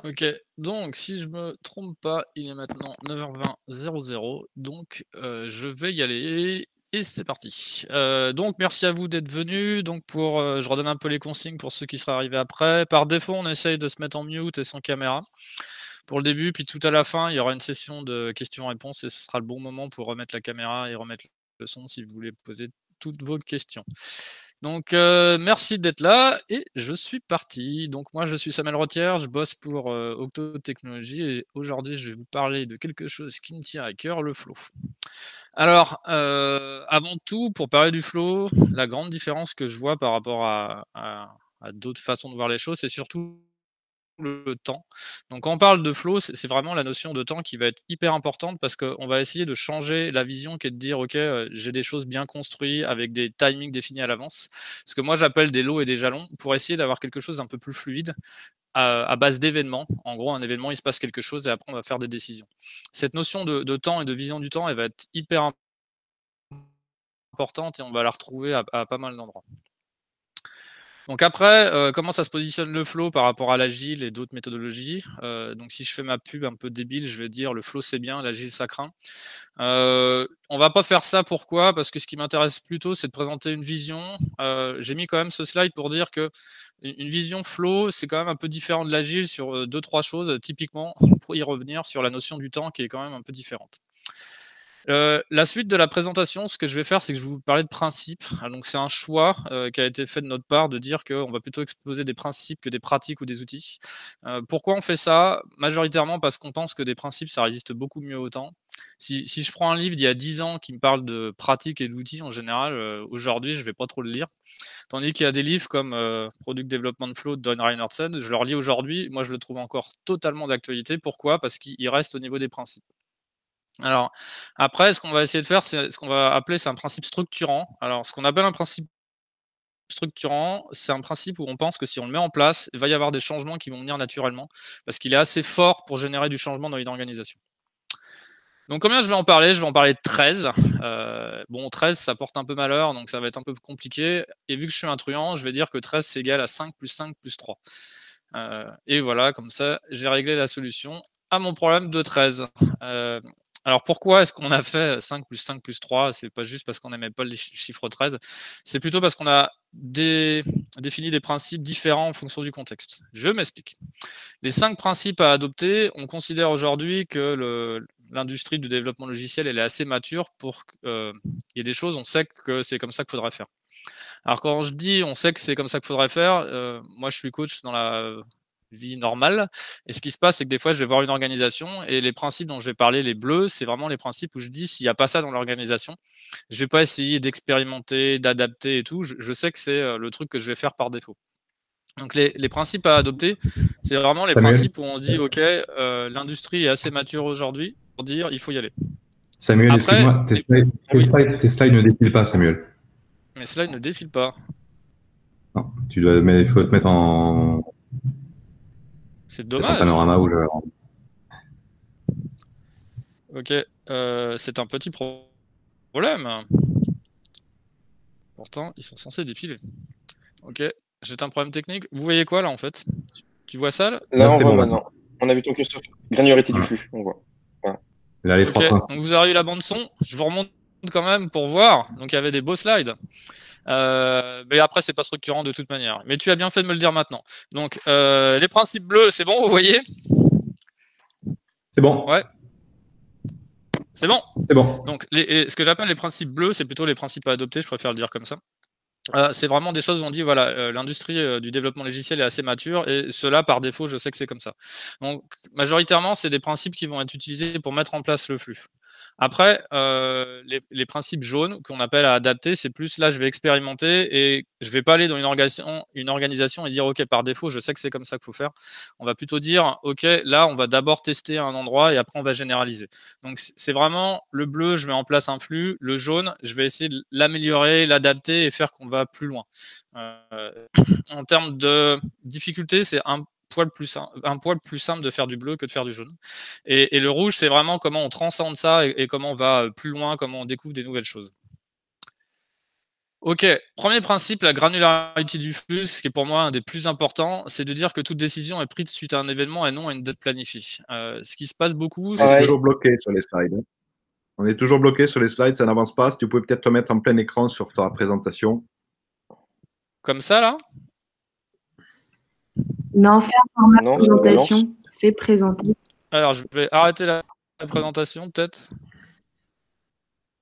Ok, donc si je me trompe pas, il est maintenant 9h20, 00, donc je vais y aller et c'est parti. Donc merci à vous d'être venus. Donc je redonne un peu les consignes pour ceux qui seraient arrivés après. Par défaut, on essaye de se mettre en mute et sans caméra pour le début, puis tout à la fin, il y aura une session de questions-réponses et ce sera le bon moment pour remettre la caméra et remettre le son si vous voulez poser toutes vos questions. Donc merci d'être là et je suis parti. Donc moi je suis Samuel Rotière, je bosse pour Octo Technologies et aujourd'hui je vais vous parler de quelque chose qui me tient à cœur, le flow. Alors avant tout, pour parler du flow, la grande différence que je vois par rapport à d'autres façons de voir les choses, c'est surtout le temps. Donc quand on parle de flow, c'est vraiment la notion de temps qui va être hyper importante parce qu'on va essayer de changer la vision qui est de dire: «OK, j'ai des choses bien construites avec des timings définis à l'avance». Ce que moi j'appelle des lots et des jalons pour essayer d'avoir quelque chose d'un peu plus fluide à base d'événements. En gros, un événement, il se passe quelque chose et après on va faire des décisions. Cette notion de temps et de vision du temps, elle va être hyper importante et on va la retrouver à pas mal d'endroits. Donc après, comment ça se positionne le flow par rapport à l'agile et d'autres méthodologies? Donc si je fais ma pub un peu débile, je vais dire: «Le flow c'est bien, l'agile ça craint». On va pas faire ça, pourquoi? Parce que ce qui m'intéresse plutôt, c'est de présenter une vision. J'ai mis quand même ce slide pour dire que une vision flow, c'est quand même un peu différent de l'agile sur, 2-3 choses. Typiquement, pour y revenir, sur la notion du temps qui est quand même un peu différente. La suite de la présentation, ce que je vais faire, c'est que je vais vous parler de principes. Donc c'est un choix, qui a été fait de notre part de dire qu'on va plutôt exposer des principes que des pratiques ou des outils. Pourquoi on fait ça? Majoritairement parce qu'on pense que des principes, ça résiste beaucoup mieux au temps. Si je prends un livre d'il y a 10 ans qui me parle de pratiques et d'outils en général, aujourd'hui, je vais pas trop le lire. Tandis qu'il y a des livres comme, Product Development Flow de Don Reinertsen, je le relis aujourd'hui, moi je le trouve encore totalement d'actualité. Pourquoi? Parce qu'il reste au niveau des principes. Alors, après, ce qu'on va essayer de faire, c'est ce qu'on va appeler, c'est un principe structurant. Alors, ce qu'on appelle un principe structurant, c'est un principe où on pense que si on le met en place, il va y avoir des changements qui vont venir naturellement, parce qu'il est assez fort pour générer du changement dans une organisation. Donc, combien je vais en parler? Je vais en parler de 13. Bon, 13, ça porte un peu malheur, donc ça va être un peu compliqué. Et vu que je suis un truand, je vais dire que 13, c'est égal à 5 plus 5 plus 3. Et voilà, comme ça, j'ai réglé la solution à mon problème de 13. Alors pourquoi est-ce qu'on a fait 5 plus 5 plus 3? C'est pas juste parce qu'on n'aimait pas le chiffre 13, c'est plutôt parce qu'on a défini des principes différents en fonction du contexte. Je m'explique. Les 5 principes à adopter, on considère aujourd'hui que l'industrie du développement logiciel, elle est assez mature pour qu'il y ait des choses, on sait que c'est comme ça qu'il faudrait faire. Alors quand je dis: «On sait que c'est comme ça qu'il faudrait faire», moi je suis coach dans la vie normale et ce qui se passe, c'est que des fois, je vais voir une organisation et les principes dont je vais parler, les bleus, c'est vraiment les principes où je dis: «S'il y a pas ça dans l'organisation, je vais pas essayer d'expérimenter, d'adapter et tout». Je sais que c'est, le truc que je vais faire par défaut. Donc les principes à adopter, c'est vraiment les Samuel, principes où on dit: «OK, l'industrie est assez mature aujourd'hui pour dire: "Il faut y aller"». Samuel, Après excuse-moi, les oui, tes slides ne défilent pas, Samuel. mais cela, il ne défile pas. Non, il faut te mettre C'est peut-être en dommage. panorama ou OK, c'est un petit problème. Pourtant, ils sont censés défiler. OK, j'ai un problème technique. Vous voyez quoi là en fait? Tu vois ça là? là, Là, on c'est voit bon maintenant. maintenant. On avait ton question sur granularité du Voilà. flux, on voit. Voilà. Là, les OK, trois points. donc vous avez eu la bande son. Je vous remonte quand même pour voir. Donc il y avait des beaux slides. Mais après, c'est pas structurant de toute manière. Mais tu as bien fait de me le dire maintenant. Donc les principes bleus, c'est bon, vous voyez? C'est bon, Ouais, c'est bon. c'est bon. Donc ce que j'appelle les principes bleus, c'est plutôt les principes à adopter, je préfère le dire comme ça. C'est vraiment des choses où on dit voilà, l'industrie, du développement logiciel est assez mature et cela par défaut, je sais que c'est comme ça. Donc majoritairement, c'est des principes qui vont être utilisés pour mettre en place le flux. Après, les principes jaunes qu'on appelle à adapter, c'est plus là, je vais expérimenter et je vais pas aller dans une organisation et dire: «OK, par défaut, je sais que c'est comme ça qu'il faut faire». On va plutôt dire: «OK, là, on va d'abord tester à un endroit et après on va généraliser». Donc c'est vraiment le bleu, je mets en place un flux, le jaune, je vais essayer de l'améliorer, l'adapter et faire qu'on va plus loin. Euh, En termes de difficulté, c'est un poil plus simple de faire du bleu que de faire du jaune. Et le rouge, c'est vraiment comment on transcende ça et comment on va plus loin, comment on découvre des nouvelles choses. Ok, premier principe, la granularité du flux, ce qui est pour moi un des plus importants, c'est de dire que toute décision est prise suite à un événement et non à une date planifiée. Ce qui se passe beaucoup, On est c'est... Pareil. toujours bloqué sur les slides. Hein. On est toujours bloqué sur les slides, ça n'avance pas. Si tu pouvais peut-être te mettre en plein écran sur ta présentation. Comme ça, là? Non, fais un format Non, présentation. Fais présenter. Alors, je vais arrêter la présentation, peut-être.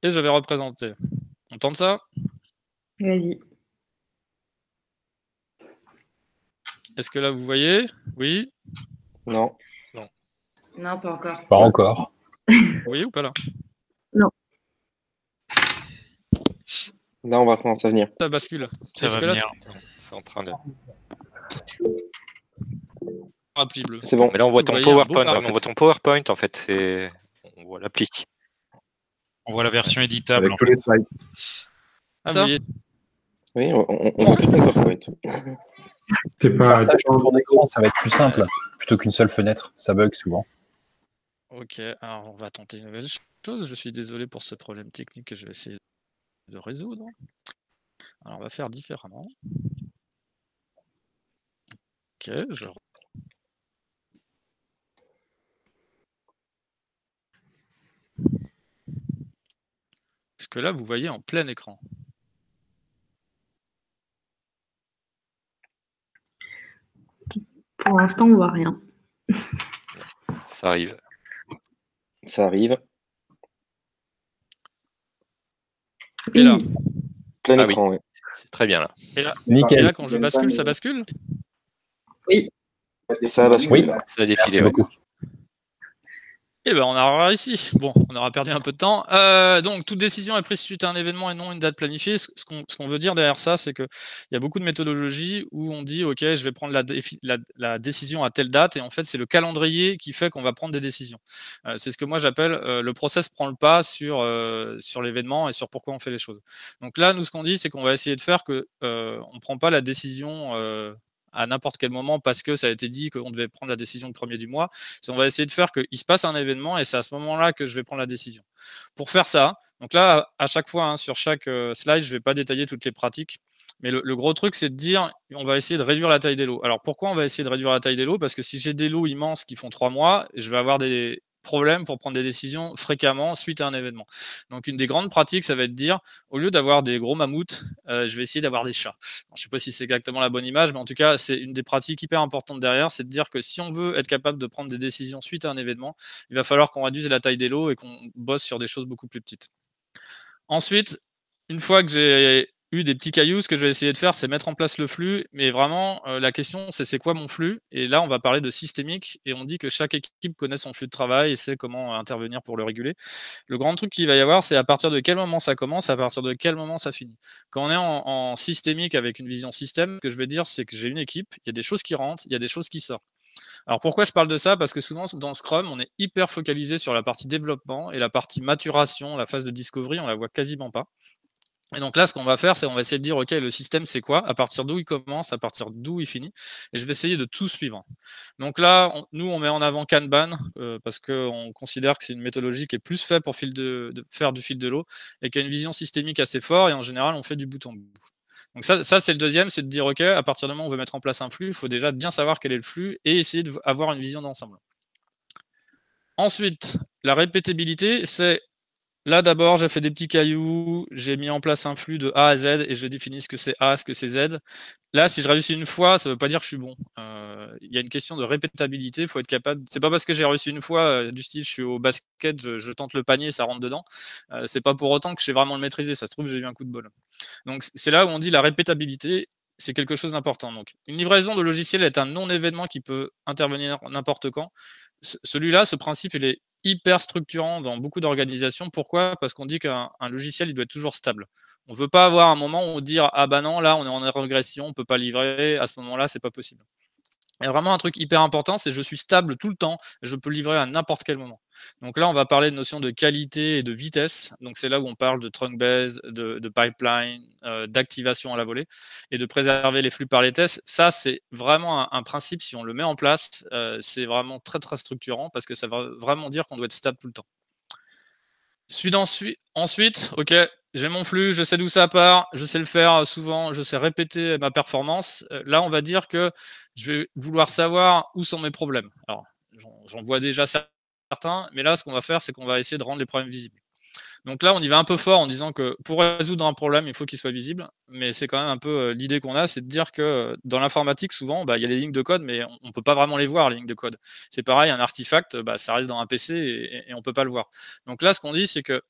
Et je vais représenter. On tente ça? Vas-y. Est-ce que là, vous voyez? Oui? Non. Non, pas encore. Pas encore. Vous voyez ou pas, là? Là, on va commencer à venir. Ça bascule. Ça Est-ce va que là, venir. C'est en train de. appli bleu. C'est bon. Mais là, on voit Vous ton voyez un beau PowerPoint. paragraphe. On voit ton PowerPoint en fait. On voit l'appli. On voit la version éditable. Avec tous les slides. Ah, Ça vous voyez. Oui, on voit que ton PowerPoint. C'est pas. Partage ton écran, ça va être plus simple plutôt qu'une seule fenêtre. Ça bug souvent. Ok, alors on va tenter une nouvelle chose. Je suis désolé pour ce problème technique que je vais essayer de résoudre. Alors on va faire différemment. Ok, je... Est-ce que là, vous voyez en plein écran? Pour l'instant, on voit rien. Ça arrive. Ça arrive. Et là? Plein Ah écran, oui. oui. C'est très bien là. Et là, Nickel. et là, quand je bascule, ça bascule? Ça bascule. Oui. Ça a défilé. Merci Ouais. beaucoup. Eh ben, on aura réussi. Bon, on aura perdu un peu de temps. Donc, toute décision est prise suite à un événement et non une date planifiée. Ce qu'on veut dire derrière ça, c'est qu'il y a beaucoup de méthodologies où on dit, OK, je vais prendre la décision à telle date. Et en fait, c'est le calendrier qui fait qu'on va prendre des décisions. C'est ce que moi j'appelle le process prend le pas sur l'événement et sur pourquoi on fait les choses. Donc là, nous, ce qu'on dit, c'est qu'on va essayer de faire que on ne prend pas la décision à n'importe quel moment parce que ça a été dit qu'on devait prendre la décision le premier du mois. On va essayer de faire qu'il se passe un événement et c'est à ce moment-là que je vais prendre la décision. Pour faire ça, donc là, à chaque fois, sur chaque slide, je ne vais pas détailler toutes les pratiques, mais le gros truc, c'est de dire, on va essayer de réduire la taille des lots. Alors pourquoi on va essayer de réduire la taille des lots? Parce que si j'ai des lots immenses qui font 3 mois, je vais avoir des problèmes pour prendre des décisions fréquemment suite à un événement. Donc une des grandes pratiques, ça va être de dire, au lieu d'avoir des gros mammouths, je vais essayer d'avoir des chats. Alors, je ne sais pas si c'est exactement la bonne image, mais en tout cas, c'est une des pratiques hyper importantes derrière, c'est de dire que si on veut être capable de prendre des décisions suite à un événement, il va falloir qu'on réduise la taille des lots et qu'on bosse sur des choses beaucoup plus petites. Ensuite, une fois que j'ai eu des petits cailloux, ce que je vais essayer de faire, c'est mettre en place le flux. Mais vraiment, la question, c'est quoi mon flux? Et là, on va parler de systémique. Et on dit que chaque équipe connaît son flux de travail et sait comment intervenir pour le réguler. Le grand truc qu'il va y avoir, c'est à partir de quel moment ça commence, à partir de quel moment ça finit. Quand on est en systémique avec une vision système, ce que je vais dire, c'est que j'ai une équipe, il y a des choses qui rentrent, il y a des choses qui sortent. Alors pourquoi je parle de ça? Parce que souvent dans Scrum, on est hyper focalisé sur la partie développement et la partie maturation, la phase de discovery, on la voit quasiment pas. Et donc là, ce qu'on va faire, c'est on va essayer de dire, OK, le système, c'est quoi? À partir d'où il commence, à partir d'où il finit. Et je vais essayer de tout suivre. Donc là, nous, on met en avant Kanban parce qu'on considère que c'est une méthodologie qui est plus faite pour faire du fil de l'eau et qui a une vision systémique assez forte. Et en général, on fait du bout en bout. Donc ça c'est le deuxième, c'est de dire, OK, à partir du moment où on veut mettre en place un flux, il faut déjà bien savoir quel est le flux et essayer d'avoir une vision d'ensemble. Ensuite, la répétabilité, c'est là d'abord, j'ai fait des petits cailloux, j'ai mis en place un flux de A à Z et je définis ce que c'est A, ce que c'est Z. Là, si je réussis une fois, ça ne veut pas dire que je suis bon. Il y a une question de répétabilité, il faut être capable. C'est pas parce que j'ai réussi une fois, du style je suis au basket, je tente le panier, ça rentre dedans. C'est pas pour autant que je sais vraiment le maîtriser. Ça se trouve, j'ai eu un coup de bol. Donc c'est là où on dit la répétabilité, c'est quelque chose d'important. Donc une livraison de logiciel est un non-événement qui peut intervenir n'importe quand. Celui-là, ce principe, il est hyper structurant dans beaucoup d'organisations. Pourquoi? Parce qu'on dit qu'un logiciel, il doit être toujours stable. On ne veut pas avoir un moment où on dit « Ah bah non, là, on est en régression, on ne peut pas livrer. » À ce moment-là, c'est pas possible. Il y a vraiment un truc hyper important, c'est je suis stable tout le temps, je peux livrer à n'importe quel moment. Donc là, on va parler de notion de qualité et de vitesse. Donc c'est là où on parle de trunk base, de pipeline, d'activation à la volée et de préserver les flux par les tests. Ça, c'est vraiment un principe, si on le met en place, c'est vraiment très très structurant parce que ça va vraiment dire qu'on doit être stable tout le temps. Ensuite, OK, j'ai mon flux, je sais d'où ça part, je sais le faire souvent, je sais répéter ma performance. Là, on va dire que je vais vouloir savoir où sont mes problèmes. Alors, j'en vois déjà certains, mais là, ce qu'on va faire, c'est qu'on va essayer de rendre les problèmes visibles. Donc là, on y va un peu fort en disant que pour résoudre un problème, il faut qu'il soit visible. Mais c'est quand même un peu l'idée qu'on a, c'est de dire que dans l'informatique, souvent, il y a les lignes de code, mais on ne peut pas vraiment les voir, les lignes de code. C'est pareil, un artefact, ça reste dans un PC et on ne peut pas le voir. Donc là, ce qu'on dit, c'est que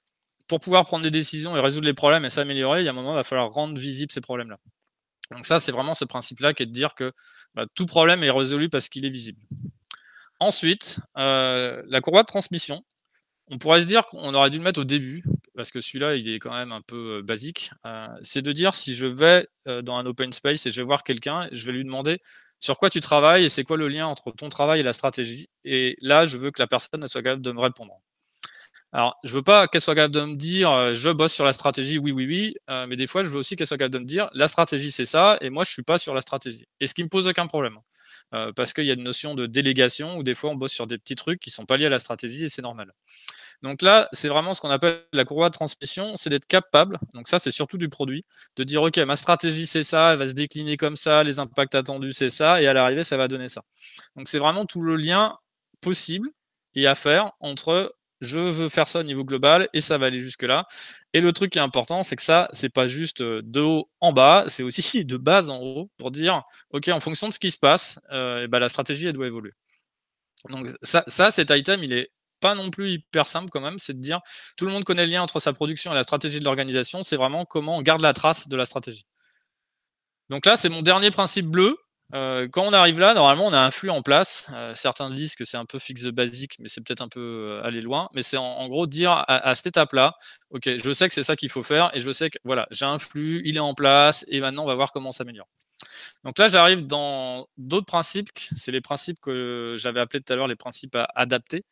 pour pouvoir prendre des décisions et résoudre les problèmes et s'améliorer, il y a un moment, il va falloir rendre visibles ces problèmes-là. Donc ça, c'est vraiment ce principe-là qui est de dire que tout problème est résolu parce qu'il est visible. Ensuite, la courroie de transmission. On pourrait se dire qu'on aurait dû le mettre au début, parce que celui-là, il est quand même un peu basique. C'est de dire si je vais dans un open space et je vais voir quelqu'un, je vais lui demander sur quoi tu travailles et c'est quoi le lien entre ton travail et la stratégie. Et là, je veux que la personne soit capable de me répondre. Alors, je veux pas qu'elle soit capable de me dire je bosse sur la stratégie, oui, mais des fois, je veux aussi qu'elle soit capable de me dire la stratégie, c'est ça, et moi, je suis pas sur la stratégie. Et ce qui me pose aucun problème. Parce qu'il y a une notion de délégation où des fois, on bosse sur des petits trucs qui sont pas liés à la stratégie et c'est normal. Donc là, c'est vraiment ce qu'on appelle la courroie de transmission, c'est d'être capable, donc ça c'est surtout du produit, de dire ok, ma stratégie c'est ça, elle va se décliner comme ça, les impacts attendus c'est ça, et à l'arrivée ça va donner ça. Donc c'est vraiment tout le lien possible et à faire entre je veux faire ça au niveau global et ça va aller jusque là. Et le truc qui est important, c'est que ça, c'est pas juste de haut en bas, c'est aussi de base en haut pour dire ok, en fonction de ce qui se passe, la stratégie elle doit évoluer. Donc ça, cet item, il est pas non plus hyper simple quand même, c'est de dire tout le monde connaît le lien entre sa production et la stratégie de l'organisation, c'est vraiment comment on garde la trace de la stratégie. Donc là, c'est mon dernier principe bleu. Quand on arrive là, normalement, on a un flux en place. Certains disent que c'est un peu fix the basic, mais c'est peut-être un peu aller loin. Mais c'est en gros dire à cette étape-là, ok, je sais que c'est ça qu'il faut faire et je sais que voilà, j'ai un flux, il est en place et maintenant on va voir comment on s'améliore. Donc là, j'arrive dans d'autres principes, c'est les principes que j'avais appelés tout à l'heure les principes à adapter.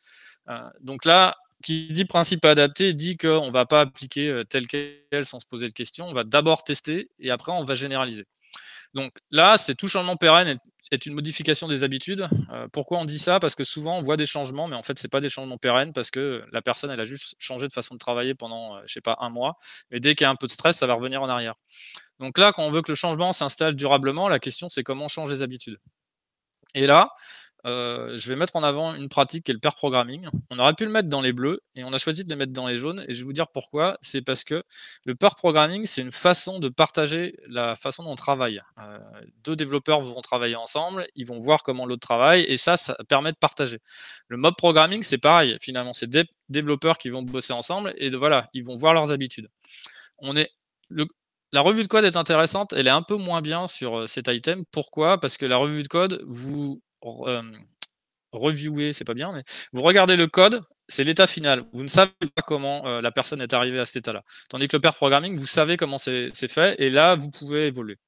Donc là, qui dit principe à adapter dit qu'on ne va pas appliquer tel quel sans se poser de questions. On va d'abord tester et après on va généraliser. Donc là, c'est tout changement pérenne est une modification des habitudes. Pourquoi on dit ça? Parce que souvent on voit des changements, mais en fait c'est pas des changements pérennes parce que la personne elle a juste changé de façon de travailler pendant je sais pas un mois. Et dès qu'il y a un peu de stress, ça va revenir en arrière. Donc là, quand on veut que le changement s'installe durablement, la question c'est comment on change les habitudes. Et là, je vais mettre en avant une pratique qui est le pair programming. On aurait pu le mettre dans les bleus et on a choisi de le mettre dans les jaunes. Et je vais vous dire pourquoi. C'est parce que le pair programming, c'est une façon de partager la façon dont on travaille. Deux développeurs vont travailler ensemble, ils vont voir comment l'autre travaille et ça permet de partager. Le mob programming, c'est pareil. Finalement, c'est des développeurs qui vont bosser ensemble et voilà, ils vont voir leurs habitudes. La revue de code est intéressante, elle est un peu moins bien sur cet item. Pourquoi? Parce que la revue de code, vous reviewez, c'est pas bien, mais vous regardez le code, c'est l'état final. Vous ne savez pas comment la personne est arrivée à cet état-là. Tandis que le pair programming, vous savez comment c'est fait, et là, vous pouvez évoluer.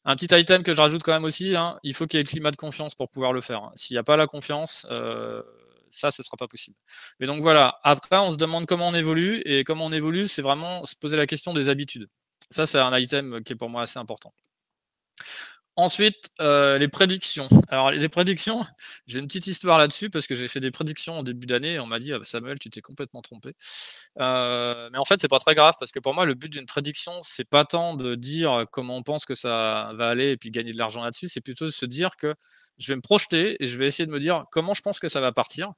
Un petit item que je rajoute quand même aussi, il faut qu'il y ait le climat de confiance pour pouvoir le faire. S'il n'y a pas la confiance, ça, ce ne sera pas possible. Mais donc voilà, après, on se demande comment on évolue, et comment on évolue, c'est vraiment se poser la question des habitudes. Ça, c'est un item qui est pour moi assez important. Ensuite, les prédictions. Alors, les prédictions, j'ai une petite histoire là-dessus parce que j'ai fait des prédictions en début d'année et on m'a dit Samuel, tu t'es complètement trompé. Mais en fait, c'est pas très grave parce que pour moi, le but d'une prédiction, c'est pas tant de dire comment on pense que ça va aller et puis gagner de l'argent là-dessus, c'est plutôt de se dire que je vais me projeter et je vais essayer de me dire comment je pense que ça va partir.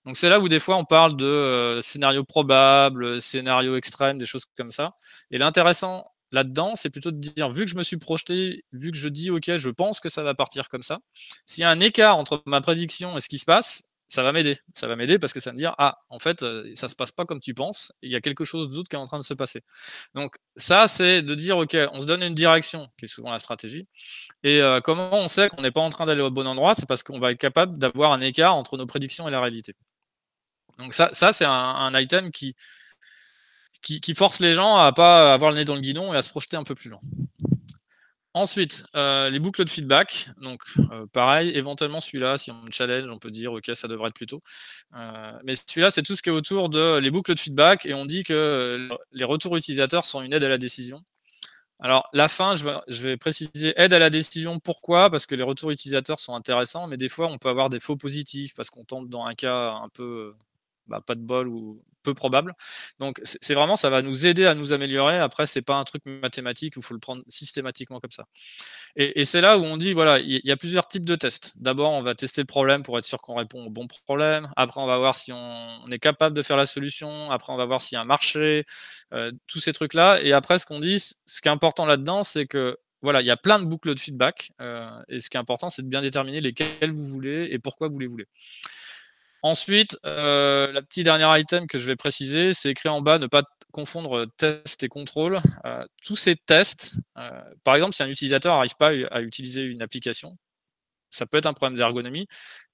Donc, c'est là où des fois on parle de scénario probable, scénario extrême, des choses comme ça. Et l'intéressant là-dedans, c'est plutôt de dire, vu que je me suis projeté, vu que je dis, ok, je pense que ça va partir comme ça, s'il y a un écart entre ma prédiction et ce qui se passe, ça va m'aider. Ça va m'aider parce que ça va me dire, ah, en fait, ça se passe pas comme tu penses, il y a quelque chose d'autre qui est en train de se passer. Donc ça, c'est de dire, ok, on se donne une direction, qui est souvent la stratégie, et comment on sait qu'on n'est pas en train d'aller au bon endroit, c'est parce qu'on va être capable d'avoir un écart entre nos prédictions et la réalité. Donc ça c'est un item qui force les gens à pas avoir le nez dans le guidon et à se projeter un peu plus loin. Ensuite, les boucles de feedback. Donc, pareil, éventuellement celui-là, si on me challenge, on peut dire ok, ça devrait être plus tôt. Mais celui-là, c'est tout ce qui est autour de les boucles de feedback et on dit que les retours utilisateurs sont une aide à la décision. Alors, la fin, je vais préciser aide à la décision. Pourquoi? Parce que les retours utilisateurs sont intéressants, mais des fois, on peut avoir des faux positifs parce qu'on tombe dans un cas un peu pas de bol ou peu probable. Donc c'est vraiment, ça va nous aider à nous améliorer. Après, c'est pas un truc mathématique où il faut le prendre systématiquement comme ça. Et c'est là où on dit, voilà, il y a plusieurs types de tests. D'abord, on va tester le problème pour être sûr qu'on répond au bon problème. Après, on va voir si on est capable de faire la solution. Après, on va voir s'il y a un marché, tous ces trucs-là. Et après, ce qu'on dit, ce qui est important là-dedans, c'est que voilà, il y a plein de boucles de feedback. Et ce qui est important, c'est de bien déterminer lesquelles vous voulez et pourquoi vous les voulez. Ensuite, la petite dernière item que je vais préciser, c'est écrit en bas, ne pas confondre test et contrôle. Tous ces tests, par exemple, si un utilisateur n'arrive pas à utiliser une application, ça peut être un problème d'ergonomie.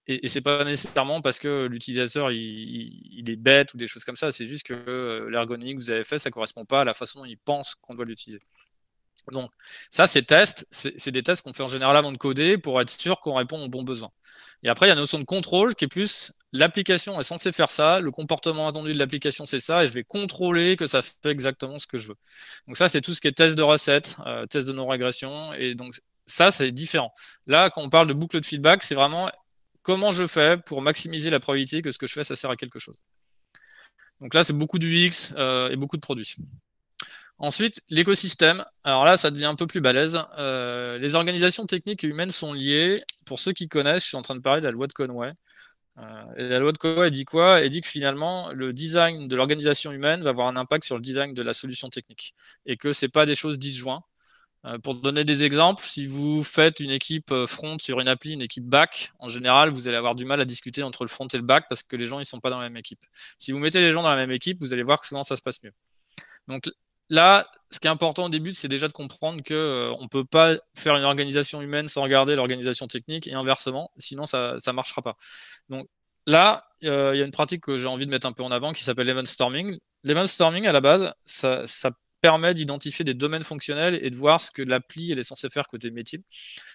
Et c'est pas nécessairement parce que l'utilisateur il est bête ou des choses comme ça, c'est juste que l'ergonomie que vous avez fait, ça correspond pas à la façon dont il pense qu'on doit l'utiliser. Donc ça, ces tests, c'est des tests qu'on fait en général avant de coder pour être sûr qu'on répond aux bons besoins. Et après, il y a la notion de contrôle qui est plus l'application est censée faire ça, le comportement attendu de l'application c'est ça, et je vais contrôler que ça fait exactement ce que je veux. Donc ça, c'est tout ce qui est test de recette, test de non-régression, et donc ça, c'est différent. Là, quand on parle de boucle de feedback, c'est vraiment comment je fais pour maximiser la probabilité que ce que je fais, ça sert à quelque chose. Donc là, c'est beaucoup du UX et beaucoup de produits. Ensuite, l'écosystème. Alors là, ça devient un peu plus balèze. Les organisations techniques et humaines sont liées. Pour ceux qui connaissent, je suis en train de parler de la loi de Conway. Et la loi de Conway, elle dit quoi? Elle dit que finalement, le design de l'organisation humaine va avoir un impact sur le design de la solution technique. Et que c'est pas des choses disjointes. Pour donner des exemples, si vous faites une équipe front sur une appli, une équipe back, en général, vous allez avoir du mal à discuter entre le front et le back parce que les gens, ils sont pas dans la même équipe. Si vous mettez les gens dans la même équipe, vous allez voir que souvent, ça se passe mieux. Donc là, ce qui est important au début, c'est déjà de comprendre que on peut pas faire une organisation humaine sans regarder l'organisation technique et inversement, sinon ça marchera pas. Donc là, il y a une pratique que j'ai envie de mettre un peu en avant qui s'appelle l'event storming. L'event storming, à la base, ça permet d'identifier des domaines fonctionnels et de voir ce que l'appli elle est censée faire côté métier.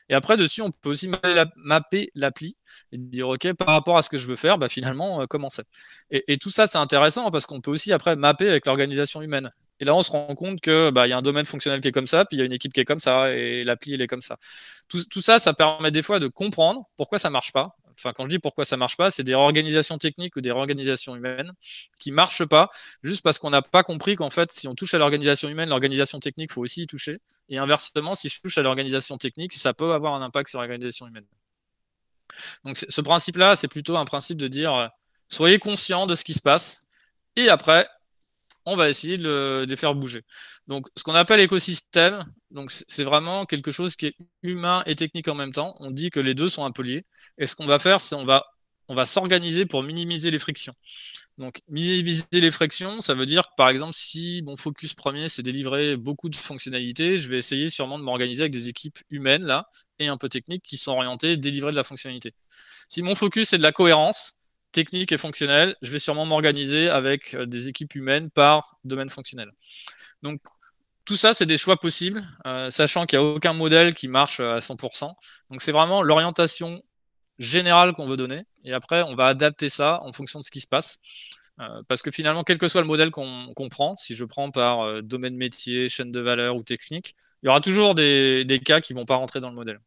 Et après, dessus, on peut aussi mapper l'appli et dire, OK, par rapport à ce que je veux faire, bah, finalement, comment c'est. Et tout ça, c'est intéressant parce qu'on peut aussi après mapper avec l'organisation humaine. Et là, on se rend compte que y a un domaine fonctionnel qui est comme ça, puis il y a une équipe qui est comme ça, et l'appli, elle est comme ça. Tout ça, ça permet des fois de comprendre pourquoi ça marche pas. Enfin, quand je dis pourquoi ça marche pas, c'est des organisations techniques ou des organisations humaines qui marchent pas, juste parce qu'on n'a pas compris qu'en fait, si on touche à l'organisation humaine, l'organisation technique, faut aussi y toucher. Et inversement, si je touche à l'organisation technique, ça peut avoir un impact sur l'organisation humaine. Donc, ce principe-là, c'est plutôt un principe de dire, soyez conscient de ce qui se passe, et après, on va essayer de les faire bouger. Donc, ce qu'on appelle écosystème, donc c'est vraiment quelque chose qui est humain et technique en même temps. On dit que les deux sont un peu liés. Et ce qu'on va faire, c'est on va s'organiser pour minimiser les frictions. Donc, minimiser les frictions, ça veut dire que, par exemple, si mon focus premier, c'est délivrer beaucoup de fonctionnalités, je vais essayer sûrement de m'organiser avec des équipes humaines, là, et un peu techniques, qui sont orientées à délivrer de la fonctionnalité. Si mon focus, c'est de la cohérence, technique et fonctionnelle, je vais sûrement m'organiser avec des équipes humaines par domaine fonctionnel. Donc, tout ça, c'est des choix possibles, sachant qu'il n'y a aucun modèle qui marche à 100%. Donc, c'est vraiment l'orientation générale qu'on veut donner. Et après, on va adapter ça en fonction de ce qui se passe. Parce que finalement, quel que soit le modèle qu'on prend, si je prends par domaine métier, chaîne de valeur ou technique, il y aura toujours des cas qui ne vont pas rentrer dans le modèle.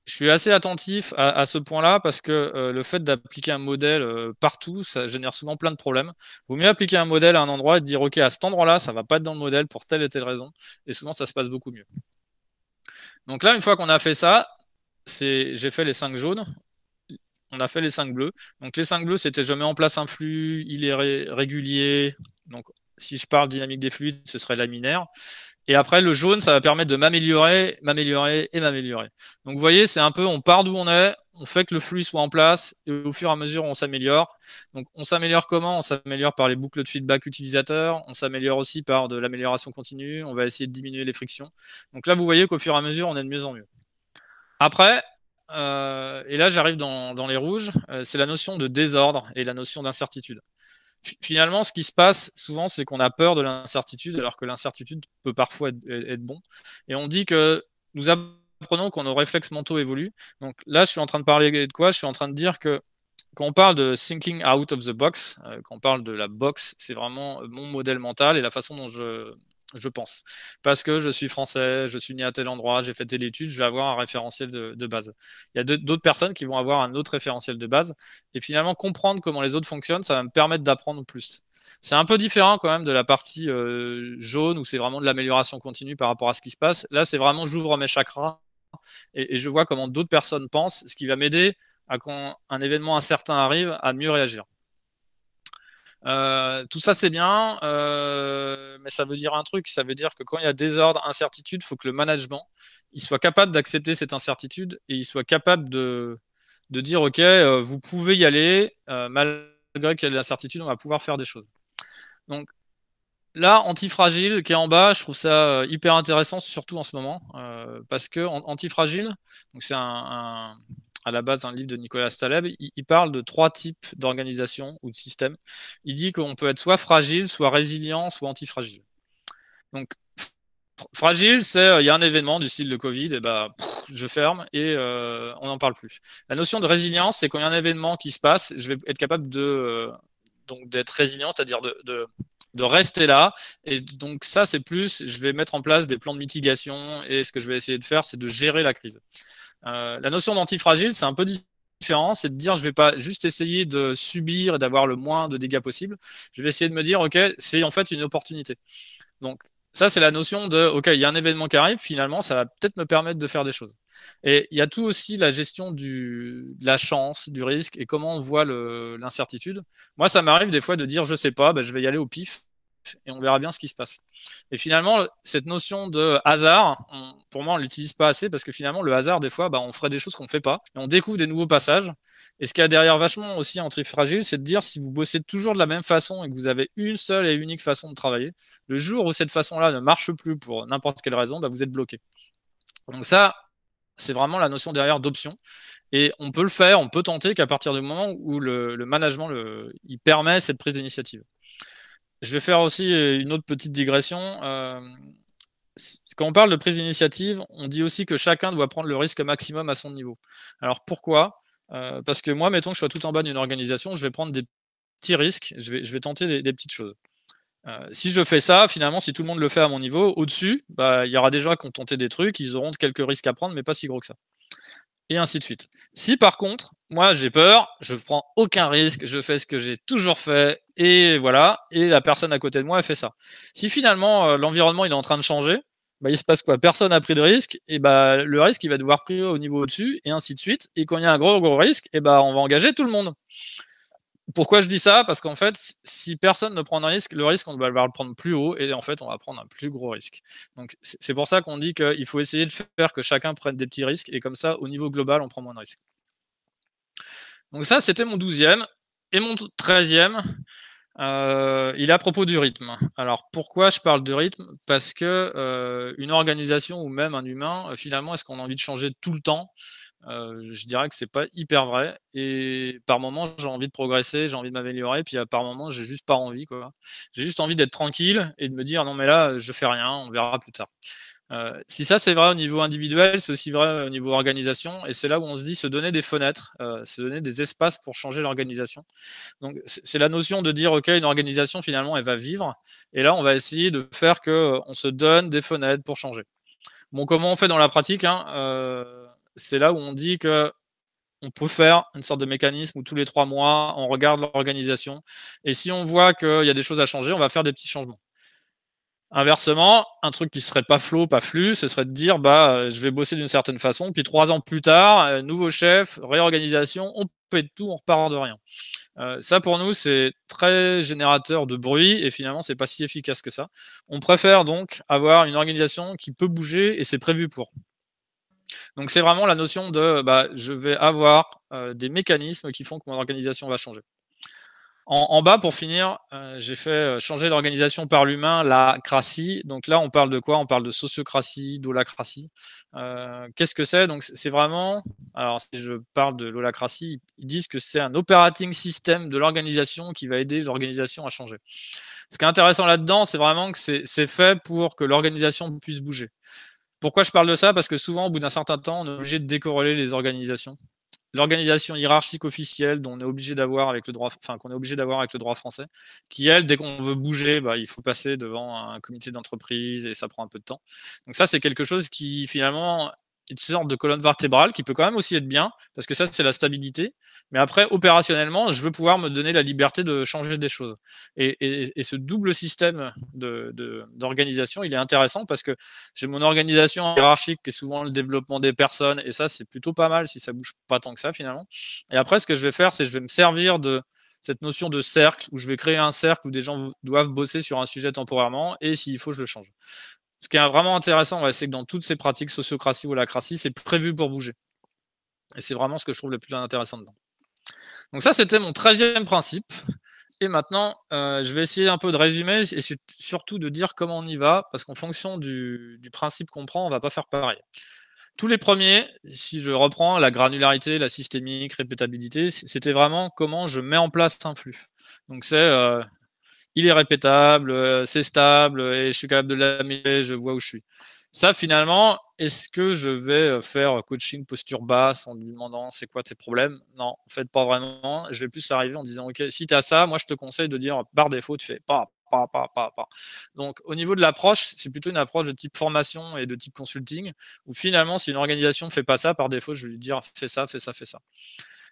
Je suis assez attentif à ce point-là parce que le fait d'appliquer un modèle partout, ça génère souvent plein de problèmes. Il vaut mieux appliquer un modèle à un endroit et dire, OK, à cet endroit-là, ça ne va pas être dans le modèle pour telle et telle raison. Et souvent, ça se passe beaucoup mieux. Donc là, une fois qu'on a fait ça, j'ai fait les 5 jaunes. On a fait les 5 bleus. Donc les 5 bleus, c'était je mets en place un flux, il est régulier. Donc si je parle dynamique des fluides, ce serait laminaire. Et après, le jaune, ça va permettre de m'améliorer et m'améliorer. Donc, vous voyez, c'est un peu, on part d'où on est, on fait que le flux soit en place, et au fur et à mesure, on s'améliore. Donc, on s'améliore comment? On s'améliore par les boucles de feedback utilisateurs, on s'améliore aussi par de l'amélioration continue, on va essayer de diminuer les frictions. Donc là, vous voyez qu'au fur et à mesure, on est de mieux en mieux. Après, et là, j'arrive dans les rouges, c'est la notion de désordre et la notion d'incertitude. Finalement, ce qui se passe souvent, c'est qu'on a peur de l'incertitude, alors que l'incertitude peut parfois être bon. Et on dit que nous apprenons quand nos réflexes mentaux évoluent. Donc là, je suis en train de parler de quoi? Je suis en train de dire que quand on parle de thinking out of the box, quand on parle de la box, c'est vraiment mon modèle mental et la façon dont je pense. Parce que je suis français, je suis né à tel endroit, j'ai fait telle étude, je vais avoir un référentiel de base. Il y a d'autres personnes qui vont avoir un autre référentiel de base. Et finalement, comprendre comment les autres fonctionnent, ça va me permettre d'apprendre plus. C'est un peu différent quand même de la partie jaune où c'est vraiment de l'amélioration continue par rapport à ce qui se passe. Là, c'est vraiment j'ouvre mes chakras et je vois comment d'autres personnes pensent, ce qui va m'aider à quand un événement incertain arrive, à mieux réagir. Tout ça c'est bien, mais ça veut dire un truc, ça veut dire que quand il y a désordre, incertitude, il faut que le management il soit capable d'accepter cette incertitude et il soit capable de dire ok, vous pouvez y aller, malgré qu'il y ait de l'incertitude, on va pouvoir faire des choses. Donc là, antifragile qui est en bas, je trouve ça hyper intéressant, surtout en ce moment, parce que antifragile, donc c'est à la base d'un livre de Nicolas Taleb, il parle de 3 types d'organisation ou de systèmes. Il dit qu'on peut être soit fragile, soit résilient, soit antifragile. Donc, fragile, c'est il y a un événement du style de Covid, et bah, je ferme et on n'en parle plus. La notion de résilience, c'est quand il y a un événement qui se passe, je vais être capable donc d'être résilient, c'est-à-dire de rester là. Et donc ça, c'est plus, je vais mettre en place des plans de mitigation et ce que je vais essayer de faire, c'est de gérer la crise. La notion d'antifragile, c'est un peu différent, c'est de dire je vais pas juste essayer de subir et d'avoir le moins de dégâts possible, je vais essayer de me dire ok, c'est en fait une opportunité. Donc ça c'est la notion de ok, il y a un événement qui arrive, finalement ça va peut-être me permettre de faire des choses. Et il y a tout aussi la gestion de la chance, du risque et comment on voit l'incertitude. Moi ça m'arrive des fois de dire je sais pas, je vais y aller au pif et on verra bien ce qui se passe. Et finalement, cette notion de hasard, pour moi, on l'utilise pas assez parce que finalement, le hasard, des fois, on ferait des choses qu'on fait pas et on découvre des nouveaux passages. Et ce qu'il y a derrière vachement aussi en Antifragile, c'est de dire si vous bossez toujours de la même façon et que vous avez une seule et unique façon de travailler, le jour où cette façon-là ne marche plus pour n'importe quelle raison, vous êtes bloqué. Donc ça, c'est vraiment la notion derrière d'option. Et on peut le faire, on peut tenter qu'à partir du moment où le management il permet cette prise d'initiative. Je vais faire aussi une autre petite digression. Quand on parle de prise d'initiative, on dit aussi que chacun doit prendre le risque maximum à son niveau. Alors pourquoi Parce que moi, mettons que je sois tout en bas d'une organisation, je vais prendre des petits risques, je vais tenter des petites choses. Si je fais ça, finalement, si tout le monde le fait à mon niveau, au-dessus, il y aura des gens qui ont tenté des trucs, ils auront quelques risques à prendre, mais pas si gros que ça. Et ainsi de suite. Si par contre, moi j'ai peur, je prends aucun risque, je fais ce que j'ai toujours fait, et voilà, et la personne à côté de moi elle fait ça. Si finalement l'environnement il est en train de changer, il se passe quoi? Personne n'a pris de risque, et le risque il va devoir pris au niveau au-dessus, et ainsi de suite. Et quand il y a un gros risque, on va engager tout le monde. Pourquoi je dis ça? Parce qu'en fait, si personne ne prend un risque, le risque, on va le prendre plus haut et en fait, on va prendre un plus gros risque. Donc, c'est pour ça qu'on dit qu'il faut essayer de faire que chacun prenne des petits risques et comme ça, au niveau global, on prend moins de risques. Donc ça, c'était mon 12e. Et mon 13e, il est à propos du rythme. Alors, pourquoi je parle de rythme? Parce que une organisation ou même un humain, finalement, est-ce qu'on a envie de changer tout le temps? Je dirais que c'est pas hyper vrai. Et par moment, j'ai envie de progresser, j'ai envie de m'améliorer, puis par moment, j'ai juste pas envie, quoi. J'ai juste envie d'être tranquille et de me dire non mais là, je fais rien, on verra plus tard. Si ça c'est vrai au niveau individuel, c'est aussi vrai au niveau organisation, et c'est là où on se dit se donner des fenêtres, se donner des espaces pour changer l'organisation. Donc c'est la notion de dire ok, une organisation finalement elle va vivre, et là on va essayer de faire que on se donne des fenêtres pour changer. Bon, comment on fait dans la pratique c'est là où on dit que on peut faire une sorte de mécanisme où tous les 3 mois, on regarde l'organisation. Et si on voit qu'il y a des choses à changer, on va faire des petits changements. Inversement, un truc qui serait pas flow, pas flux, ce serait de dire je vais bosser d'une certaine façon, puis 3 ans plus tard, nouveau chef, réorganisation, on pète tout, on repart de rien. Ça pour nous c'est très générateur de bruit et finalement c'est pas si efficace que ça. On préfère donc avoir une organisation qui peut bouger et c'est prévu pour. Donc c'est vraiment la notion de je vais avoir des mécanismes qui font que mon organisation va changer. En bas, pour finir, j'ai fait changer l'organisation par l'humain, la cratie. Donc là, on parle de quoi? On parle de sociocratie, d'holacratie. Qu'est-ce que c'est? Donc c'est vraiment, alors si je parle de l'holacratie, ils disent que c'est un operating system de l'organisation qui va aider l'organisation à changer. Ce qui est intéressant là-dedans, c'est vraiment que c'est fait pour que l'organisation puisse bouger. Pourquoi je parle de ça? Parce que souvent, au bout d'un certain temps, on est obligé de décorréler les organisations. l'organisation hiérarchique officielle dont on est obligé d'avoir avec le droit, qu'on est obligé d'avoir avec le droit français, qui elle, dès qu'on veut bouger, il faut passer devant un comité d'entreprise et ça prend un peu de temps. Donc ça, c'est quelque chose qui finalement une sorte de colonne vertébrale qui peut quand même aussi être bien, parce que ça, c'est la stabilité. Mais après, opérationnellement, je veux pouvoir me donner la liberté de changer des choses. Et ce double système d'organisation, il est intéressant parce que j'ai mon organisation hiérarchique qui est souvent le développement des personnes, et ça, c'est plutôt pas mal si ça bouge pas tant que ça, finalement. Et après, ce que je vais faire, c'est je vais me servir de cette notion de cercle, où je vais créer un cercle où des gens doivent bosser sur un sujet temporairement, et s'il faut, je le change. Ce qui est vraiment intéressant, c'est que dans toutes ces pratiques, sociocratie ou holacratie, c'est prévu pour bouger. Et c'est vraiment ce que je trouve le plus intéressant dedans. Donc ça, c'était mon 13e principe. Et maintenant, je vais essayer un peu de résumer et surtout de dire comment on y va, parce qu'en fonction du principe qu'on prend, on va pas faire pareil. Tous les premiers, si je reprends la granularité, la systémique, répétabilité, c'était vraiment comment je mets en place un flux. Donc c'est il est répétable, c'est stable, et je suis capable de l'améliorer, je vois où je suis. Ça, finalement, est-ce que je vais faire coaching posture basse en lui demandant c'est quoi tes problèmes? Non, en fait, pas vraiment. Je vais plus arriver en disant, OK, si tu as ça, moi, je te conseille de dire par défaut, tu fais pas. Donc, au niveau de l'approche, c'est plutôt une approche de type formation et de type consulting, où finalement, si une organisation ne fait pas ça, par défaut, je vais lui dire fais ça, fais ça, fais ça.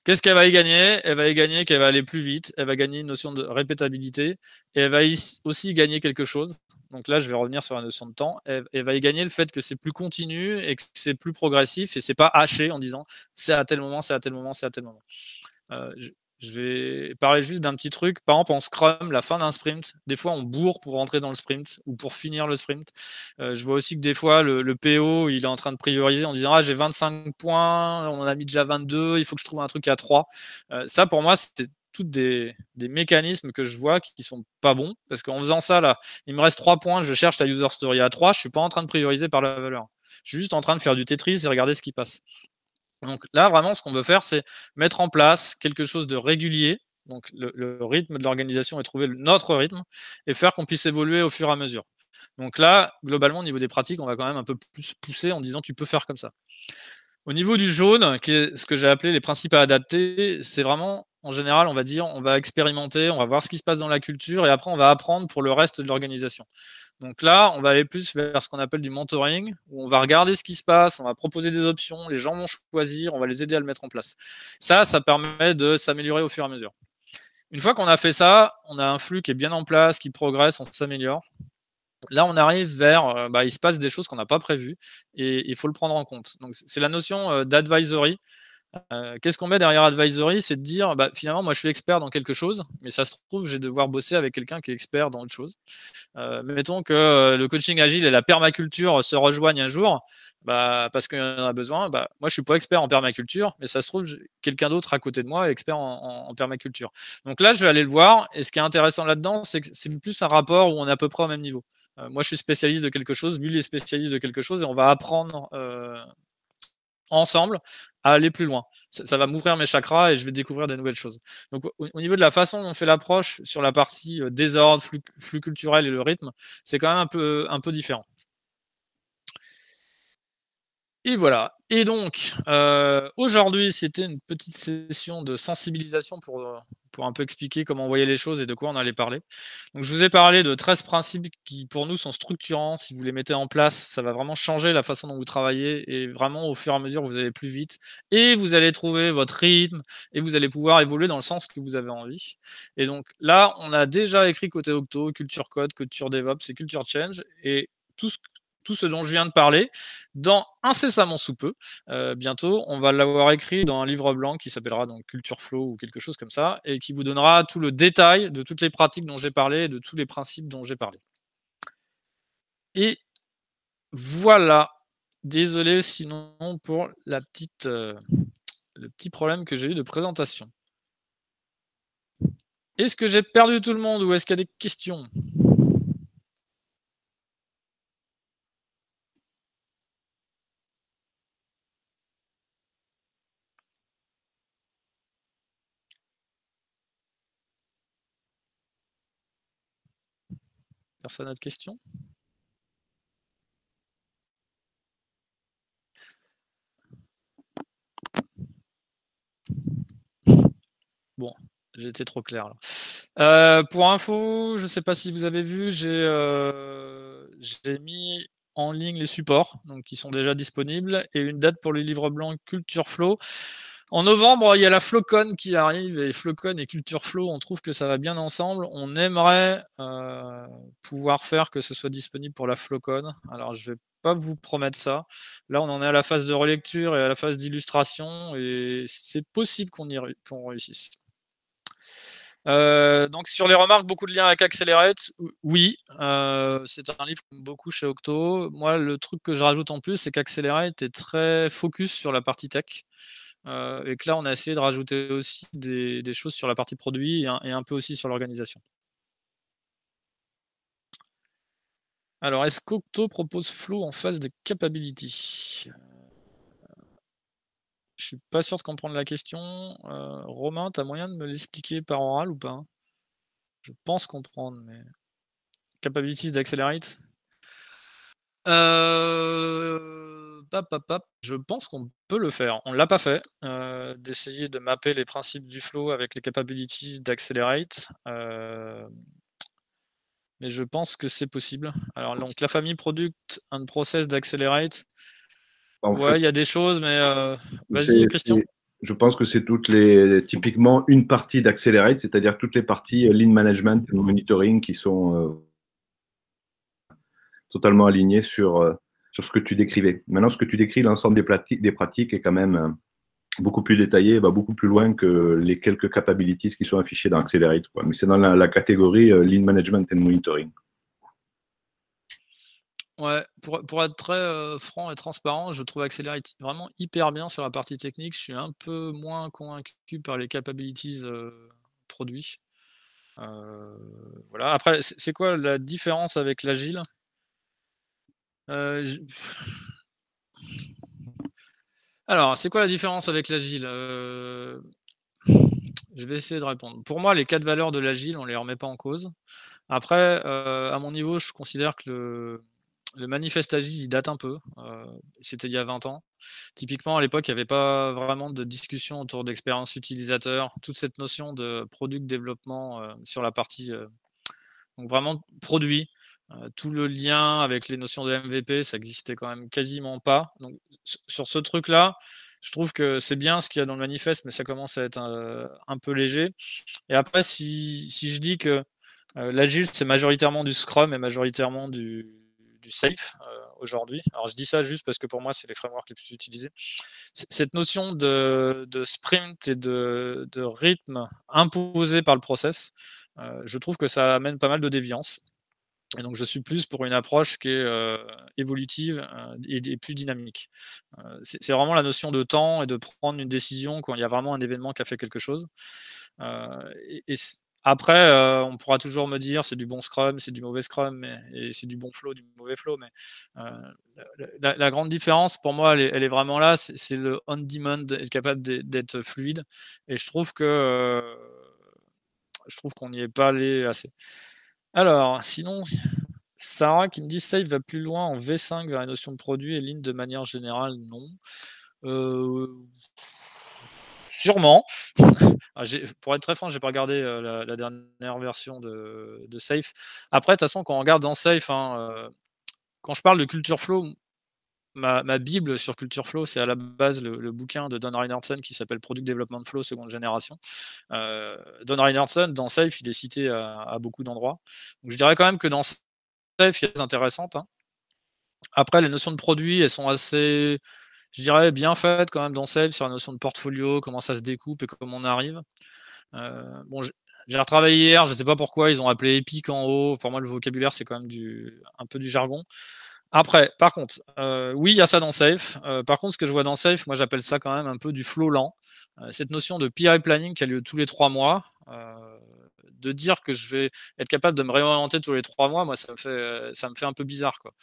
Qu'est-ce qu'elle va y gagner? Elle va y gagner qu'elle va aller plus vite, elle va gagner une notion de répétabilité, et elle va aussi gagner quelque chose. Donc là, je vais revenir sur la notion de temps. Elle va y gagner le fait que c'est plus continu et que c'est plus progressif et c'est pas haché en disant c'est à tel moment, c'est à tel moment, c'est à tel moment. Je vais parler juste d'un petit truc. Par exemple, en Scrum, la fin d'un sprint, des fois on bourre pour rentrer dans le sprint ou pour finir le sprint. Je vois aussi que des fois le PO, il est en train de prioriser en disant j'ai 25 points, on en a mis déjà 22, il faut que je trouve un truc à 3. Ça, pour moi, c'était toutes des mécanismes que je vois qui sont pas bons, parce qu'en faisant ça, là, il me reste 3 points, je cherche la user story à 3, je suis pas en train de prioriser par la valeur. Je suis juste en train de faire du Tetris et regarder ce qui passe. Donc là, vraiment, ce qu'on veut faire, c'est mettre en place quelque chose de régulier, donc le rythme de l'organisation et trouver notre rythme, et faire qu'on puisse évoluer au fur et à mesure. Donc là, globalement, au niveau des pratiques, on va quand même un peu plus pousser en disant tu peux faire comme ça. Au niveau du jaune, qui est ce que j'ai appelé les principes à adapter, c'est vraiment, en général, on va dire, on va expérimenter, on va voir ce qui se passe dans la culture, et après, on va apprendre pour le reste de l'organisation. Donc là, on va aller plus vers ce qu'on appelle du mentoring, où on va regarder ce qui se passe, on va proposer des options, les gens vont choisir, on va les aider à le mettre en place. Ça permet de s'améliorer au fur et à mesure. Une fois qu'on a fait ça, on a un flux qui est bien en place, qui progresse, on s'améliore. Là, on arrive vers, il se passe des choses qu'on n'a pas prévues et il faut le prendre en compte. Donc, c'est la notion d'advisory. Qu'est-ce qu'on met derrière advisory? C'est de dire, finalement, moi, je suis expert dans quelque chose, mais ça se trouve, je vais devoir bosser avec quelqu'un qui est expert dans autre chose. Mettons que le coaching agile et la permaculture se rejoignent un jour, parce qu'il y en a besoin. Moi, je suis pas expert en permaculture, mais ça se trouve, quelqu'un d'autre à côté de moi est expert en permaculture. Donc là, je vais aller le voir. Et ce qui est intéressant là-dedans, c'est que c'est plus un rapport où on est à peu près au même niveau. Moi, je suis spécialiste de quelque chose, lui, il est spécialiste de quelque chose, et on va apprendre ensemble à aller plus loin. Ça va m'ouvrir mes chakras et je vais découvrir des nouvelles choses. Donc au niveau de la façon dont on fait l'approche sur la partie désordre, flux culturel et le rythme, c'est quand même un peu différent. Et voilà. Et donc, aujourd'hui, c'était une petite session de sensibilisation pour un peu expliquer comment on voyait les choses et de quoi on allait parler. Donc, je vous ai parlé de 13 principes qui, pour nous, sont structurants. Si vous les mettez en place, ça va vraiment changer la façon dont vous travaillez et vraiment, au fur et à mesure, vous allez plus vite et vous allez trouver votre rythme et vous allez pouvoir évoluer dans le sens que vous avez envie. Et donc, là, on a déjà écrit côté Octo, Culture Code, Culture DevOps et Culture Change et tout ce dont je viens de parler, dans incessamment sous peu, bientôt, on va l'avoir écrit dans un livre blanc qui s'appellera donc Culture Flow ou quelque chose comme ça, et qui vous donnera tout le détail de toutes les pratiques dont j'ai parlé et de tous les principes dont j'ai parlé. Et voilà. Désolé sinon pour le petit problème que j'ai eu de présentation. Est-ce que j'ai perdu tout le monde ou est-ce qu'il y a des questions ? Personne n'a de questions? j'ai été trop clair là. Pour info, je ne sais pas si vous avez vu, j'ai mis en ligne les supports, donc qui sont déjà disponibles, et une date pour les livres blancs Culture Flow. En novembre, il y a la Flowcon qui arrive, et Flowcon et Culture Flow, on trouve que ça va bien ensemble. On aimerait pouvoir faire que ce soit disponible pour la Flowcon. Alors, je vais pas vous promettre ça. Là, on en est à la phase de relecture et à la phase d'illustration, et c'est possible qu'on réussisse. Donc sur les remarques, beaucoup de liens avec Accelerate, oui, c'est un livre qu'on aime beaucoup chez Octo. Moi, le truc que je rajoute en plus, c'est qu'Accelerate est très focus sur la partie tech, et que là, on a essayé de rajouter aussi des choses sur la partie produit et un peu aussi sur l'organisation. Alors, est-ce qu'Octo propose Flow en phase de capability? Je suis pas sûr de comprendre la question. Romain, tu as moyen de me l'expliquer par oral ou pas? Je pense comprendre, mais capabilities d'Accelerate. Je pense qu'on peut le faire. On ne l'a pas fait, d'essayer de mapper les principes du flow avec les capabilities d'Accelerate. Mais je pense que c'est possible. Alors, donc, la famille Product and Process d'Accelerate. Ouais, il y a des choses, mais vas-y, Christian. Je pense que c'est typiquement une partie d'Accelerate, c'est-à-dire toutes les parties Lean Management et Monitoring qui sont totalement alignées sur ce que tu décrivais. Maintenant, ce que tu décris, l'ensemble des pratiques est quand même beaucoup plus détaillé, va beaucoup plus loin que les quelques capabilities qui sont affichées dans Accelerate, quoi. Mais c'est dans la catégorie Lean Management and Monitoring. Ouais, pour être très franc et transparent, je trouve Accelerate vraiment hyper bien sur la partie technique. Je suis un peu moins convaincu par les capabilities produits. Voilà. Après, c'est quoi la différence avec l'agile? Alors, c'est quoi la différence avec l'agile? Je vais essayer de répondre. Pour moi, les 4 valeurs de l'agile, on les remet pas en cause. Après, à mon niveau, je considère que le manifeste agile, il date un peu. C'était il y a 20 ans. Typiquement, à l'époque, il n'y avait pas vraiment de discussion autour d'expérience utilisateur. Toute cette notion de product développement sur la partie donc vraiment produit. Tout le lien avec les notions de MVP, ça existait quand même quasiment pas. Donc sur ce truc-là, je trouve que c'est bien ce qu'il y a dans le manifeste, mais ça commence à être un peu léger. Et après, si je dis que l'agile, c'est majoritairement du Scrum et majoritairement du Safe aujourd'hui. Alors je dis ça juste parce que pour moi, c'est les frameworks les plus utilisés. Cette notion de sprint et de rythme imposé par le process, je trouve que ça amène pas mal de déviance. Et donc je suis plus pour une approche qui est évolutive et plus dynamique. C'est vraiment la notion de temps et de prendre une décision quand il y a vraiment un événement qui a fait quelque chose. Après, on pourra toujours me dire c'est du bon Scrum, c'est du mauvais Scrum, et c'est du bon flow, du mauvais flow. Mais la grande différence pour moi, elle est vraiment là. C'est le on-demand, être capable d'être fluide. Et je trouve qu'on n'y est pas allé assez. Alors, sinon, Sarah qui me dit Safe va plus loin en V5 vers la notion de produit et Lean de manière générale, non. Sûrement. Pour être très franc, j'ai pas regardé la dernière version de Safe. Après, de toute façon, quand on regarde dans Safe, quand je parle de Culture Flow, ma bible sur Culture Flow, c'est à la base le bouquin de Don Reinertsen qui s'appelle Product Development Flow seconde génération. Don Reinertsen, dans Safe, il est cité à beaucoup d'endroits. Donc je dirais quand même que dans Safe, il y a des choses intéressantes. Après, les notions de produits, elles sont assez, je dirais, bien faites quand même dans Safe sur la notion de portfolio, comment ça se découpe et comment on arrive. Bon, j'ai retravaillé hier, je ne sais pas pourquoi ils ont appelé Epic en haut. Pour moi, le vocabulaire, c'est quand même un peu du jargon. Après, par contre, oui, il y a ça dans Safe. Par contre, ce que je vois dans Safe, moi, j'appelle ça quand même un peu du flow lent. Cette notion de PI planning qui a lieu tous les 3 mois, de dire que je vais être capable de me réorienter tous les 3 mois, moi, ça me fait un peu bizarre, quoi.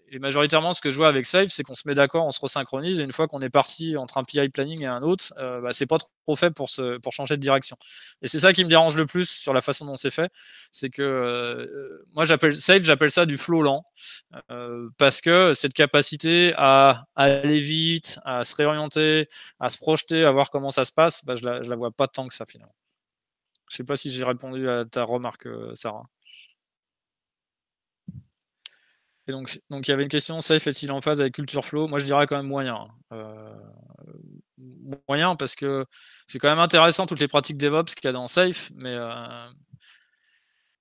Et majoritairement, ce que je vois avec Safe, c'est qu'on se met d'accord, on se resynchronise, et une fois qu'on est parti entre un PI planning et un autre, c'est pas trop fait pour changer de direction. Et c'est ça qui me dérange le plus sur la façon dont c'est fait, c'est que moi j'appelle ça du flow lent, parce que cette capacité à aller vite, à se réorienter, à se projeter, à voir comment ça se passe, je la vois pas tant que ça finalement. Je sais pas si j'ai répondu à ta remarque, Sarah. Et donc il y avait une question, Safe est-il en phase avec Cultureflow? Moi, je dirais quand même moyen. Moyen parce que c'est quand même intéressant toutes les pratiques DevOps qu'il y a dans Safe, mais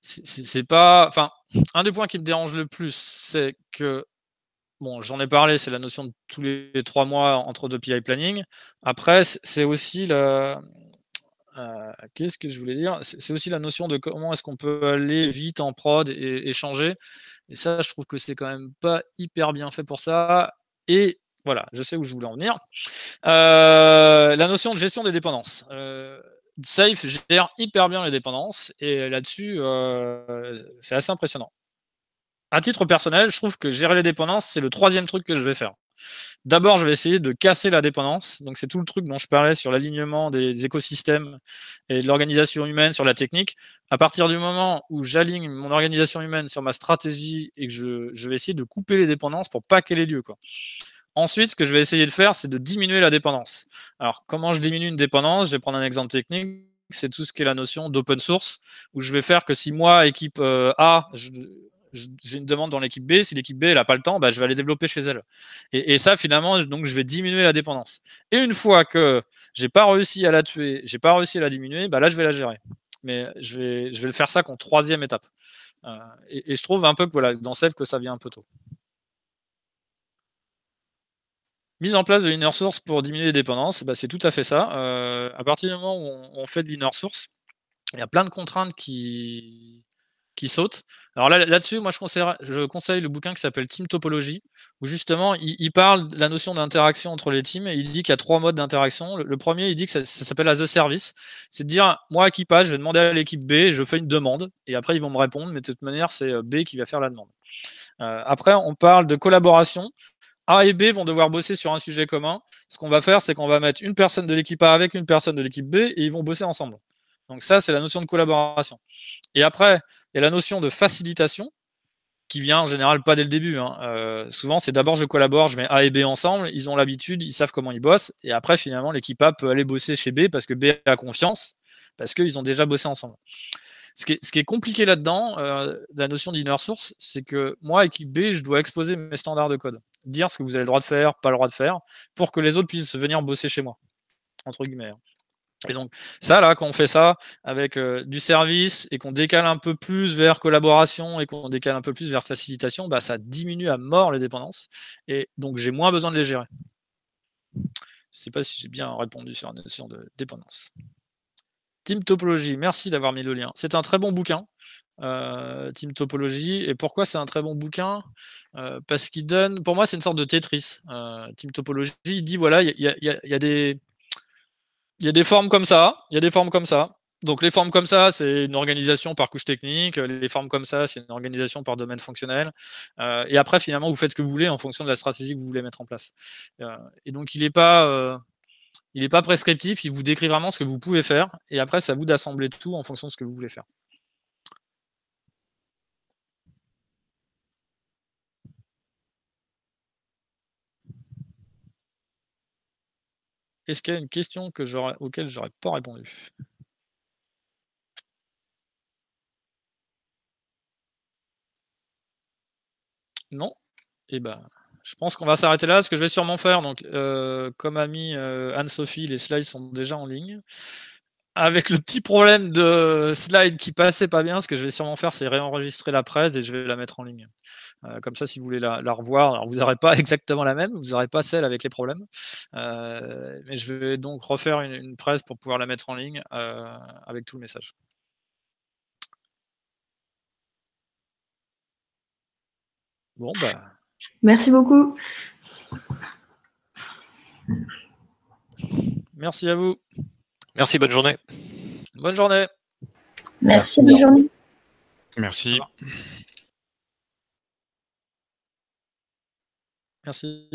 c'est pas... Enfin, un des points qui me dérange le plus, c'est que, bon, j'en ai parlé, c'est la notion de tous les 3 mois entre 2 PI planning. Après, c'est aussi la... qu'est-ce que je voulais dire? C'est aussi la notion de comment est-ce qu'on peut aller vite en prod et changer. Et ça, je trouve que c'est quand même pas hyper bien fait pour ça. Et voilà, je sais où je voulais en venir. La notion de gestion des dépendances. Safe gère hyper bien les dépendances et là-dessus, c'est assez impressionnant. À titre personnel, je trouve que gérer les dépendances, c'est le 3e truc que je vais faire. D'abord, je vais essayer de casser la dépendance. Donc, c'est tout le truc dont je parlais sur l'alignement des écosystèmes et de l'organisation humaine sur la technique. À partir du moment où j'aligne mon organisation humaine sur ma stratégie et que je vais essayer de couper les dépendances pour pas qu'elle ait lieu, quoi. Ensuite, ce que je vais essayer de faire, c'est de diminuer la dépendance. Alors, comment je diminue une dépendance? Je vais prendre un exemple technique. C'est tout ce qui est la notion d'open source, où je vais faire que si moi, équipe A, j'ai une demande dans l'équipe B, si l'équipe B n'a pas le temps, bah, je vais aller développer chez elle. Et ça, finalement, donc je vais diminuer la dépendance. Et une fois que j'ai pas réussi à la tuer, j'ai pas réussi à la diminuer, bah là, je vais la gérer. Mais je vais le faire ça qu'en 3e étape. Et je trouve un peu que voilà, dans Safe, que ça vient un peu tôt. Mise en place de l'inner source pour diminuer les dépendances, bah, c'est tout à fait ça. À partir du moment où on fait de l'inner source, il y a plein de contraintes qui sautent. Alors là-dessus, moi, je conseille le bouquin qui s'appelle Team Topology, où justement, il parle de la notion d'interaction entre les teams, et il dit qu'il y a 3 modes d'interaction. Le premier, il dit que ça s'appelle as a service. C'est de dire, moi, équipage, je vais demander à l'équipe B, je fais une demande, et après, ils vont me répondre, mais de toute manière, c'est B qui va faire la demande. Après, on parle de collaboration. A et B vont devoir bosser sur un sujet commun. Ce qu'on va faire, c'est qu'on va mettre une personne de l'équipe A avec une personne de l'équipe B, et ils vont bosser ensemble. Donc ça, c'est la notion de collaboration. Et après, il y a la notion de facilitation, qui vient en général pas dès le début. Souvent, c'est d'abord je collabore, je mets A et B ensemble, ils ont l'habitude, ils savent comment ils bossent, et après, finalement, l'équipe A peut aller bosser chez B parce que B a confiance, parce qu'ils ont déjà bossé ensemble. Ce qui est compliqué là-dedans, la notion d'inner source, c'est que moi, équipe B, je dois exposer mes standards de code, dire ce que vous avez le droit de faire, pas le droit de faire, pour que les autres puissent venir bosser chez moi, entre guillemets. Et donc, ça, là, quand on fait ça avec du service et qu'on décale un peu plus vers collaboration et qu'on décale un peu plus vers facilitation, bah, ça diminue à mort les dépendances. Et donc, j'ai moins besoin de les gérer. Je ne sais pas si j'ai bien répondu sur la notion de dépendance. Team Topology, merci d'avoir mis le lien. C'est un très bon bouquin, Team Topology. Et pourquoi c'est un très bon bouquin? Parce qu'il donne, pour moi, c'est une sorte de Tetris. Team Topology, il dit, voilà, il y a des formes comme ça, il y a des formes comme ça. Donc les formes comme ça, c'est une organisation par couche technique. Les formes comme ça, c'est une organisation par domaine fonctionnel. Et après, finalement, vous faites ce que vous voulez en fonction de la stratégie que vous voulez mettre en place. Et donc, il n'est pas prescriptif, il vous décrit vraiment ce que vous pouvez faire. Et après, c'est à vous d'assembler tout en fonction de ce que vous voulez faire. Est-ce qu'il y a une question auquel j'aurais pas répondu? Non? Eh ben, je pense qu'on va s'arrêter là. Ce que je vais sûrement faire, donc, comme a mis Anne-Sophie, les slides sont déjà en ligne. Avec le petit problème de slide qui passait pas bien, ce que je vais sûrement faire, c'est réenregistrer la presse et je vais la mettre en ligne. Comme ça, si vous voulez la revoir, alors vous n'aurez pas exactement la même, vous n'aurez pas celle avec les problèmes. Mais je vais donc refaire une presse pour pouvoir la mettre en ligne avec tout le message. Bon, bah. Merci beaucoup. Merci à vous. Merci, bonne journée. Bonne journée. Merci, bonne journée. Merci. Merci.